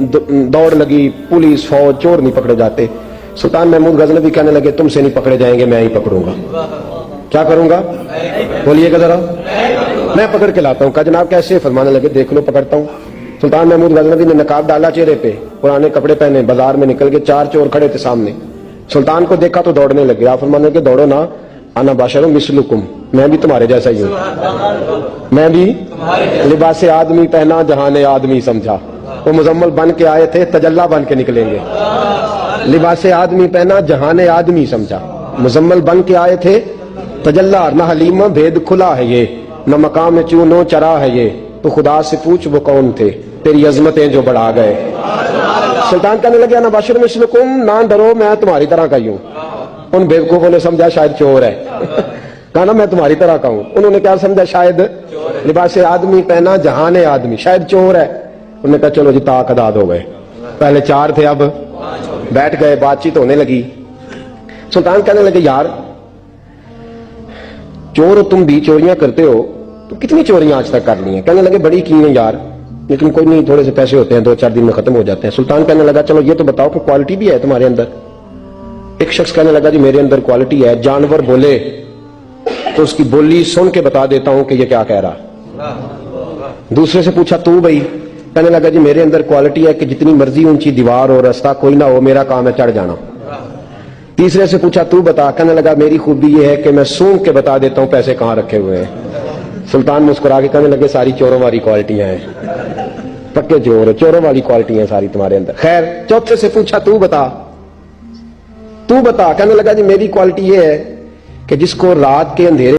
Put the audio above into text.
दौड़ लगी, पुलिस फौज, चोर नहीं पकड़े जाते। सुल्तान महमूद गजनवी कहने लगे तुमसे नहीं पकड़े जाएंगे, मैं ही पकड़ूंगा। क्या करूंगा बोलिएगा जरा, मैं पकड़ के लाता हूं। कहा जनाब कैसे? फरमाने लगे देख लो पकड़ता हूं। सुल्तान महमूद गजनवी ने नकाब डाला चेहरे पे, पुराने कपड़े पहने, बाजार में निकल के 4 चोर खड़े थे सामने। सुल्तान को देखा तो दौड़ने लगे। आप फरमाने लगे दौड़ो ना, अना बाशरुम मिसलुकुम, मैं भी तुम्हारे जैसा ही हूं, मैं भी लिबास आदमी पहना जहाने आदमी समझा। वो मुजम्मल बन के आए थे, तजल्ला बन के निकलेंगे। लिबास आदमी पहना जहाने आदमी समझा, मुजम्मल बन के आए थे, तजल्ला। न हलीमा भेद खुला है ये, न मकाम चूनो चरा है ये, तो खुदा से पूछ वो कौन थे, तेरी अजमतें जो बढ़ा गए। सुल्तान कहने लगे ना बाशर मिसलुकुम, ना डरो मैं तुम्हारी तरह का ही हूं। उन बेवकूफों ने समझा शायद चोर है। कहा ना मैं तुम्हारी तरह का हूं। उन्होंने क्या समझा? शायद लिबास आदमी पहना जहाने आदमी, शायद चोर है। उन्होंने कहा चलो जी ताक अदाद हो गए, पहले 4 थे अब बैठ गए, बातचीत होने लगी। सुल्तान कहने लगे यार चोर हो तुम भी, चोरियां करते हो, तो कितनी चोरियां आज तक कर ली हैं? कहने लगे बड़ी की हैं यार, लेकिन कोई नहीं, थोड़े से पैसे होते हैं, 2-4 दिन में खत्म हो जाते हैं। सुल्तान कहने लगा चलो ये तो बताओ कि क्वालिटी भी है तुम्हारे अंदर। एक शख्स कहने लगा जी मेरे अंदर क्वालिटी है, जानवर बोले तो उसकी बोली सुन के बता देता हूं कि ये क्या कह रहा। दूसरे से पूछा तू भाई? कहने लगा जी मेरे अंदर क्वालिटी है कि जितनी मर्जी ऊंची दीवार और रास्ता कोई ना हो, मेरा काम है चढ़ जाना। तीसरे से पूछा तू बता? कहने लगा मेरी खूबी ये है कि मैं सूंघ के बता देता हूं पैसे कहां रखे हुए हैं। सुल्तान मुस्कुरा के कहने लगे सारी चोरों वाली क्वालिटियां हैं, पक्के चोर, चोरों वाली क्वालिटियां सारी तुम्हारे अंदर। खैर चौथे से पूछा तू बता, तू बता? कहने लगा जी मेरी क्वालिटी ये है कि जिसको रात के अंधेरे